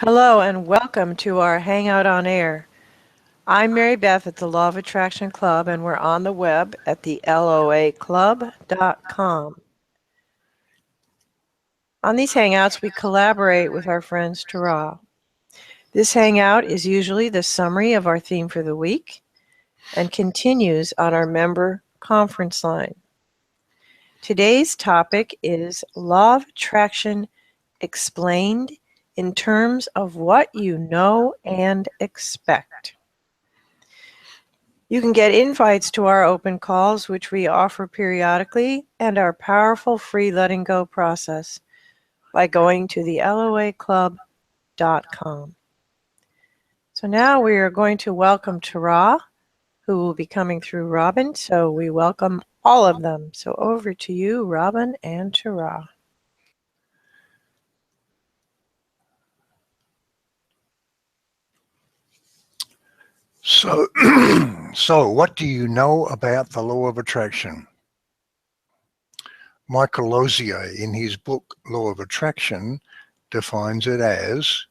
Hello and welcome to our Hangout on Air. I'm Mary Beth at the Law of Attraction Club, and we're on the web at the loaclub.com. On these Hangouts, we collaborate with our friends Tara. This Hangout is usually the summary of our theme for the week and continues on our member conference line. Today's topic is Law of Attraction explained in terms of what you know and expect. You can get invites to our open calls, which we offer periodically, and our powerful free letting go process by going to the loaclub.com. So now we are going to welcome Tara, who will be coming through Robin. So we welcome all of them. So over to you, Robin and Tara. So, what do you know about the law of attraction? Michael Losier, in his book Law of Attraction, defines it as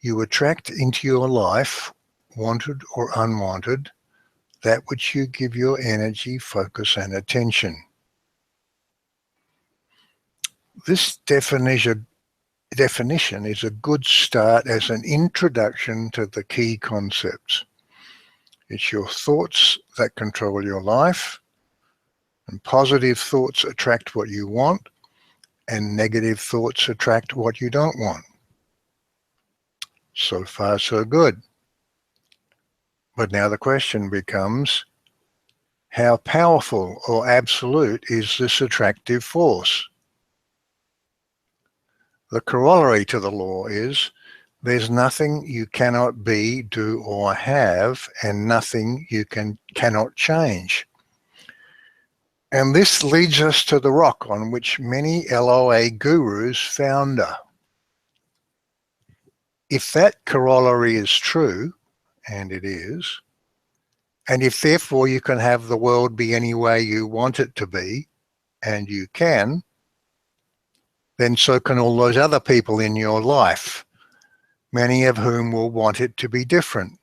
you attract into your life, wanted or unwanted, that which you give your energy, focus, and attention. This definition is a good start as an introduction to the key concepts. It's your thoughts that control your life, and positive thoughts attract what you want, and negative thoughts attract what you don't want. So far, so good. But now the question becomes, how powerful or absolute is this attractive force? The corollary to the law is, there's nothing you cannot be, do, or have, and nothing you cannot change. And this leads us to the rock on which many LOA gurus founder. If that corollary is true, and it is, and if therefore you can have the world be any way you want it to be, and you can, then so can all those other people in your life, many of whom will want it to be different.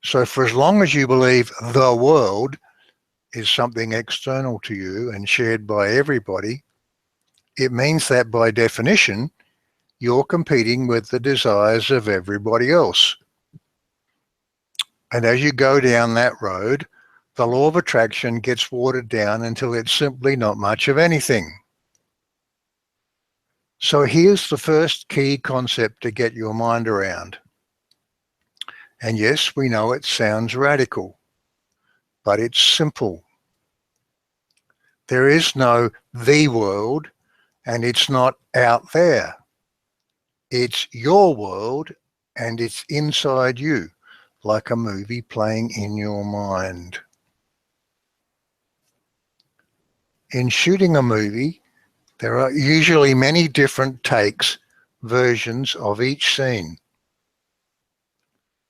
So for as long as you believe the world is something external to you and shared by everybody, it means that by definition, you're competing with the desires of everybody else. And as you go down that road, the law of attraction gets watered down until it's simply not much of anything. So here's the first key concept to get your mind around. And yes, we know it sounds radical, but it's simple. There is no the world, and it's not out there. It's your world, and it's inside you, like a movie playing in your mind. In shooting a movie, there are usually many different takes, versions of each scene.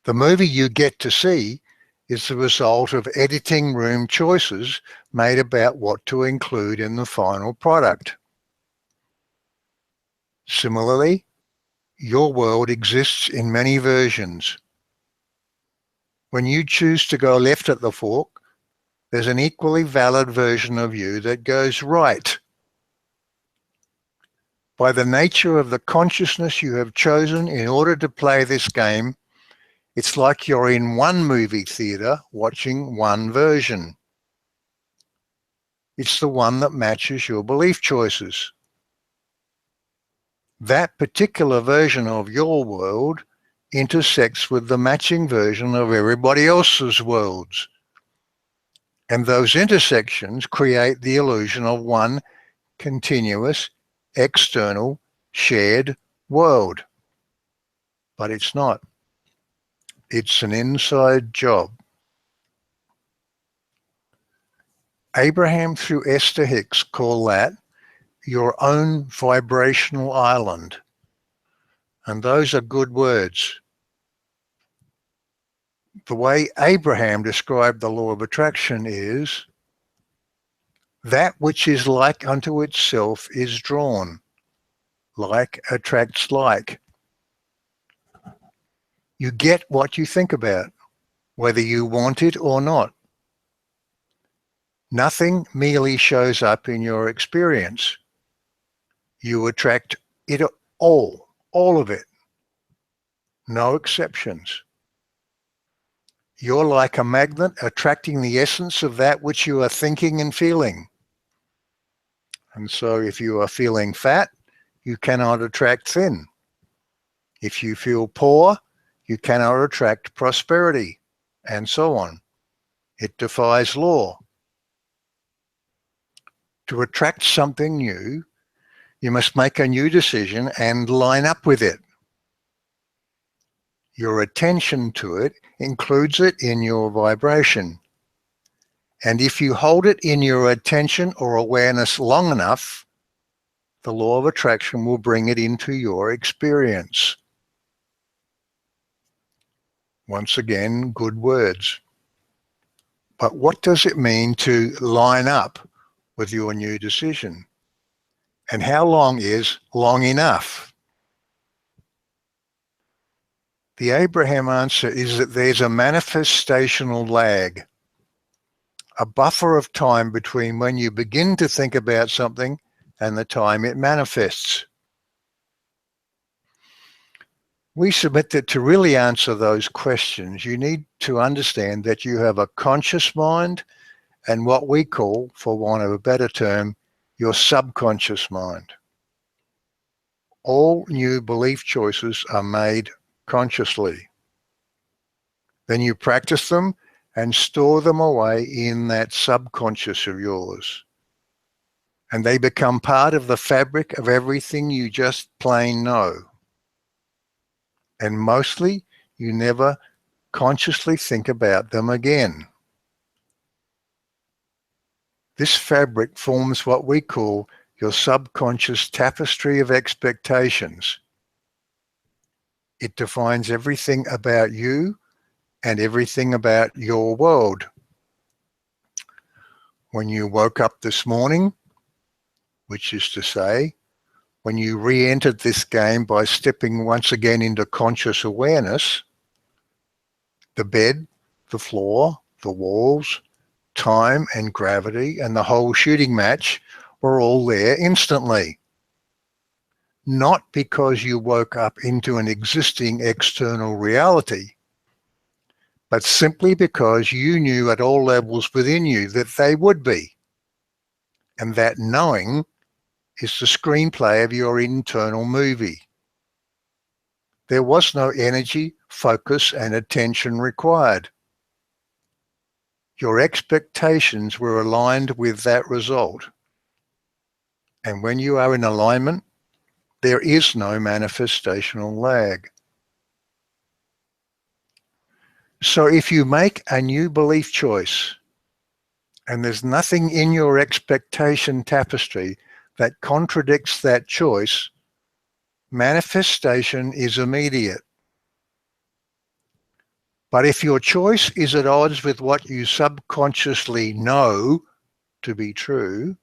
The movie you get to see is the result of editing room choices made about what to include in the final product. Similarly, your world exists in many versions. When you choose to go left at the fork, there's an equally valid version of you that goes right. By the nature of the consciousness you have chosen in order to play this game, it's like you're in one movie theater watching one version. It's the one that matches your belief choices. That particular version of your world intersects with the matching version of everybody else's worlds. And those intersections create the illusion of one continuous, external, shared world. But it's not. It's an inside job. Abraham through Esther Hicks call that your own vibrational island. And those are good words. The way Abraham described the law of attraction is, that which is like unto itself is drawn. Like attracts like. You get what you think about, whether you want it or not. Nothing merely shows up in your experience. You attract it all of it. No exceptions. You're like a magnet attracting the essence of that which you are thinking and feeling. And so if you are feeling fat, you cannot attract thin. If you feel poor, you cannot attract prosperity, and so on. It defies law. To attract something new, you must make a new decision and line up with it. Your attention to it includes it in your vibration. And if you hold it in your attention or awareness long enough, the law of attraction will bring it into your experience. Once again, good words. But what does it mean to line up with your new decision? And how long is long enough? The Abraham answer is that there's a manifestational lag, a buffer of time between when you begin to think about something and the time it manifests. We submit that to really answer those questions, you need to understand that you have a conscious mind and what we call, for want of a better term, your subconscious mind. All new belief choices are made consciously. Then you practice them and store them away in that subconscious of yours. And they become part of the fabric of everything you just plain know. And mostly, you never consciously think about them again. This fabric forms what we call your subconscious tapestry of expectations. It defines everything about you and everything about your world. When you woke up this morning, which is to say, when you re-entered this game by stepping once again into conscious awareness, the bed, the floor, the walls, time and gravity and the whole shooting match were all there instantly. Not because you woke up into an existing external reality, but simply because you knew at all levels within you that they would be. And that knowing is the screenplay of your internal movie. There was no energy, focus, and attention required. Your expectations were aligned with that result. And when you are in alignment, there is no manifestational lag. So if you make a new belief choice and there's nothing in your expectation tapestry that contradicts that choice, manifestation is immediate. But if your choice is at odds with what you subconsciously know to be true,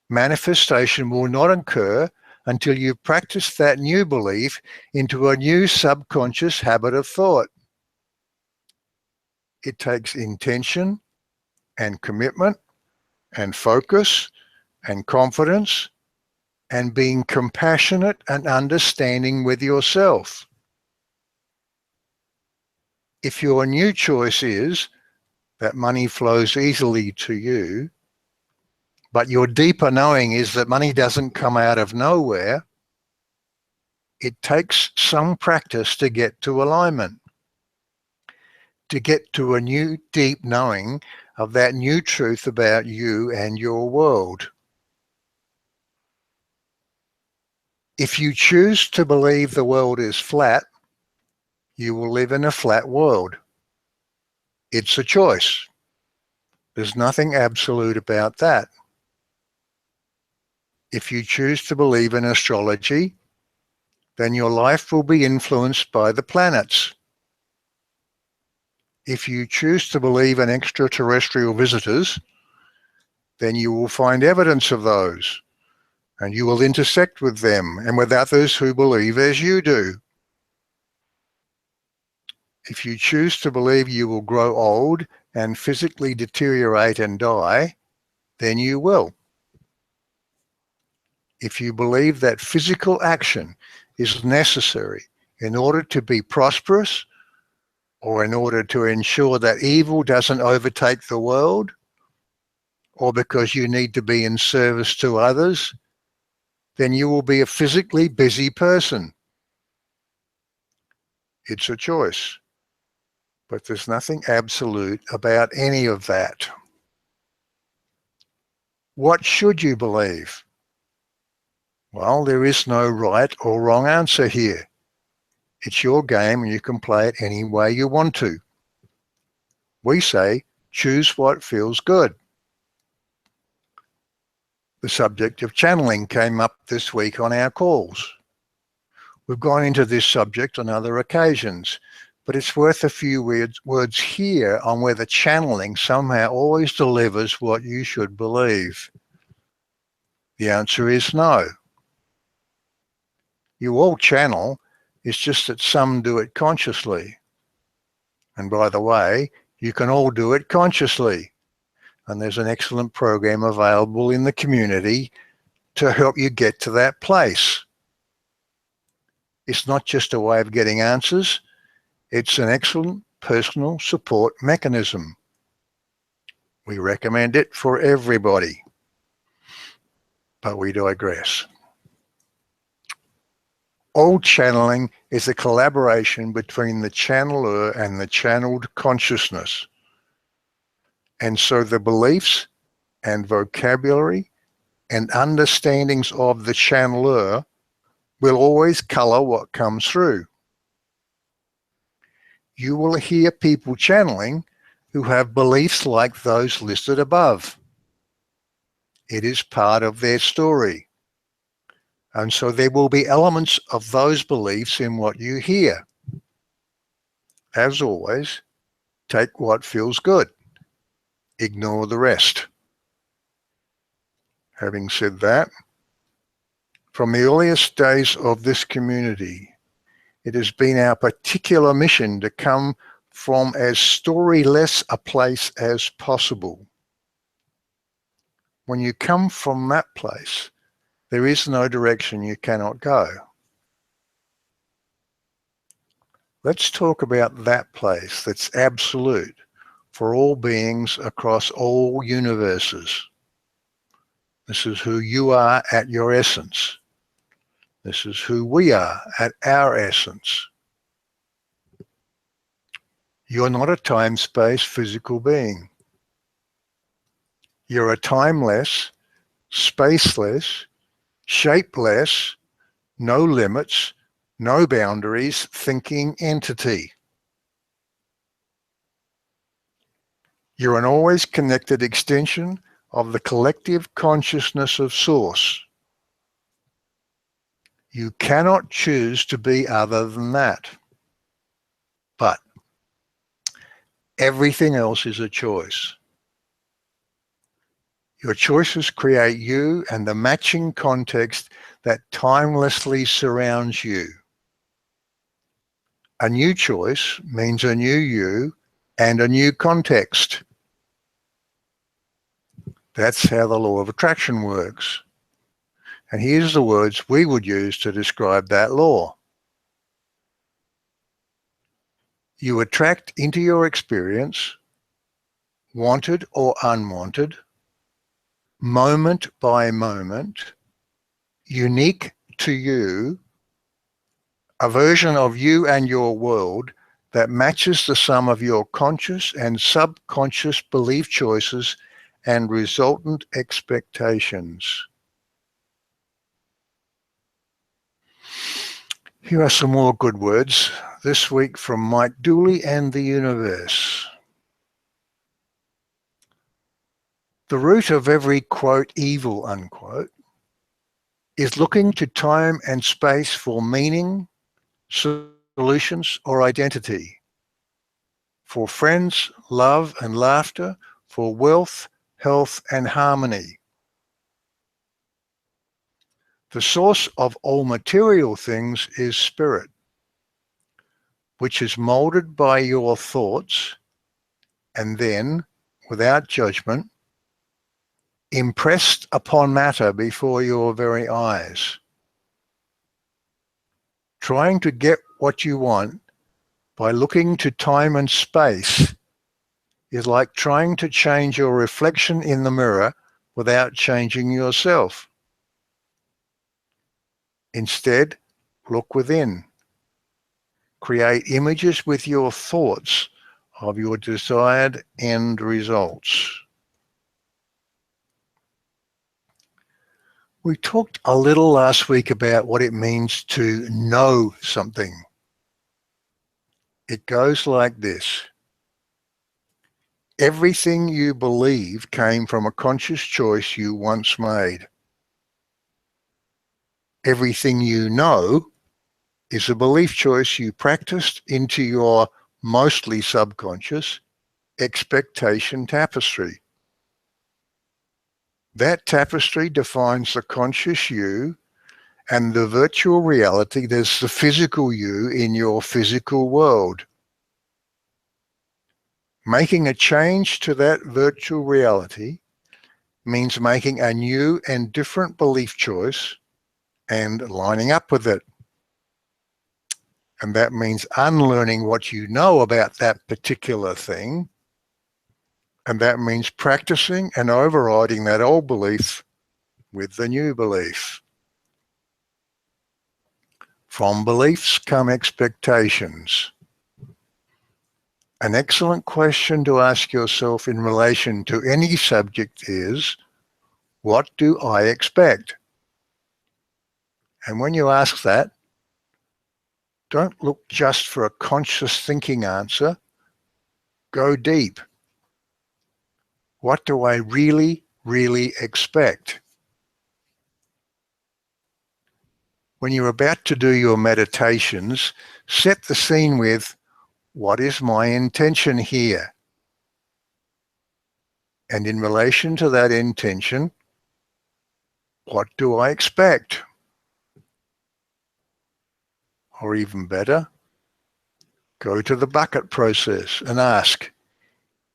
manifestation will not occur until you practice that new belief into a new subconscious habit of thought. It takes intention and commitment and focus and confidence and being compassionate and understanding with yourself. If your new choice is that money flows easily to you, but your deeper knowing is that money doesn't come out of nowhere, it takes some practice to get to alignment, to get to a new deep knowing of that new truth about you and your world. If you choose to believe the world is flat, you will live in a flat world. It's a choice. There's nothing absolute about that. If you choose to believe in astrology, then your life will be influenced by the planets. If you choose to believe in extraterrestrial visitors, then you will find evidence of those. and you will intersect with them and with others who believe as you do. If you choose to believe you will grow old and physically deteriorate and die, then you will. If you believe that physical action is necessary in order to be prosperous, or in order to ensure that evil doesn't overtake the world, or because you need to be in service to others, then you will be a physically busy person. It's a choice, but there's nothing absolute about any of that. What should you believe? Well, there is no right or wrong answer here. It's your game and you can play it any way you want to. We say, choose what feels good. The subject of channeling came up this week on our calls. We've gone into this subject on other occasions, but it's worth a few words here on whether channeling somehow always delivers what you should believe. The answer is no. You all channel, it's just that some do it consciously. And by the way, you can all do it consciously. And there's an excellent program available in the community to help you get to that place. It's not just a way of getting answers, it's an excellent personal support mechanism. We recommend it for everybody, but we digress. All channeling is a collaboration between the channeler and the channeled consciousness. And so the beliefs and vocabulary and understandings of the channeler will always color what comes through. You will hear people channeling who have beliefs like those listed above. It is part of their story. And so there will be elements of those beliefs in what you hear. As always, take what feels good. Ignore the rest. Having said that, from the earliest days of this community, it has been our particular mission to come from as storyless a place as possible. When you come from that place, there is no direction you cannot go. Let's talk about that place that's absolute for all beings across all universes. This is who you are at your essence. This is who we are at our essence. You're not a time-space physical being. You're a timeless, spaceless, shapeless, no limits, no boundaries thinking entity. You're an always connected extension of the collective consciousness of Source. You cannot choose to be other than that. But everything else is a choice. Your choices create you and the matching context that timelessly surrounds you. A new choice means a new you and a new context. That's how the law of attraction works. And here's the words we would use to describe that law. You attract into your experience, wanted or unwanted, moment by moment, unique to you, a version of you and your world that matches the sum of your conscious and subconscious belief choices and resultant expectations. Here are some more good words this week from Mike Dooley and the universe. The root of every, quote, evil, unquote, is looking to time and space for meaning, solutions, or identity, for friends, love and laughter, for wealth, health, and harmony. The source of all material things is spirit, which is molded by your thoughts and then, without judgment, impressed upon matter before your very eyes. Trying to get what you want by looking to time and space is like trying to change your reflection in the mirror without changing yourself. Instead, look within. Create images with your thoughts of your desired end results. We talked a little last week about what it means to know something. It goes like this. Everything you believe came from a conscious choice you once made. Everything you know is a belief choice you practiced into your mostly subconscious expectation tapestry. That tapestry defines the conscious you and the virtual reality. There's the physical you in your physical world. Making a change to that virtual reality means making a new and different belief choice and lining up with it. And that means unlearning what you know about that particular thing. And that means practicing and overriding that old belief with the new belief. From beliefs come expectations. An excellent question to ask yourself in relation to any subject is, what do I expect? And when you ask that, don't look just for a conscious thinking answer. Go deep. What do I really, really expect? When you're about to do your meditations, set the scene with, what is my intention here? And in relation to that intention, what do I expect? Or even better, go to the bucket process and ask,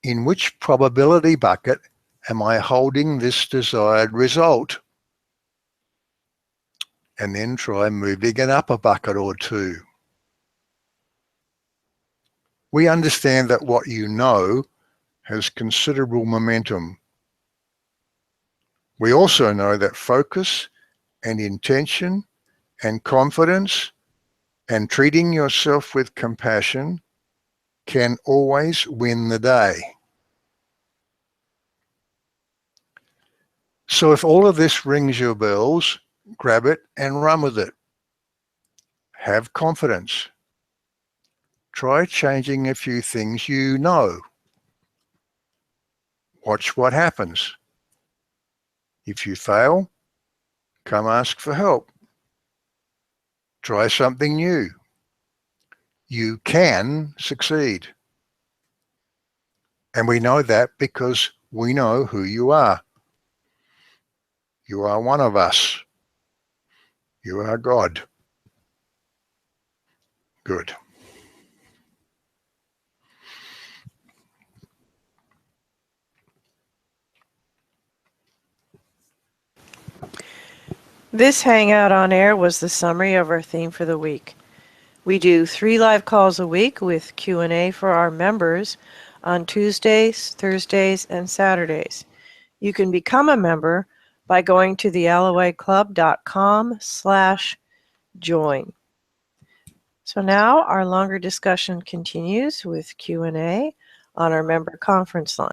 in which probability bucket am I holding this desired result? And then try moving it up a bucket or two. We understand that what you know has considerable momentum. We also know that focus and intention and confidence and treating yourself with compassion can always win the day. So if all of this rings your bells, grab it and run with it. Have confidence. Try changing a few things you know. Watch what happens. If you fail, come ask for help. Try something new. You can succeed. And we know that because we know who you are. You are one of us. You are God. Good. This Hangout on Air was the summary of our theme for the week. We do 3 live calls a week with Q&A for our members on Tuesdays, Thursdays, and Saturdays. You can become a member by going to theallowayclub.com/join. So now our longer discussion continues with Q&A on our member conference line.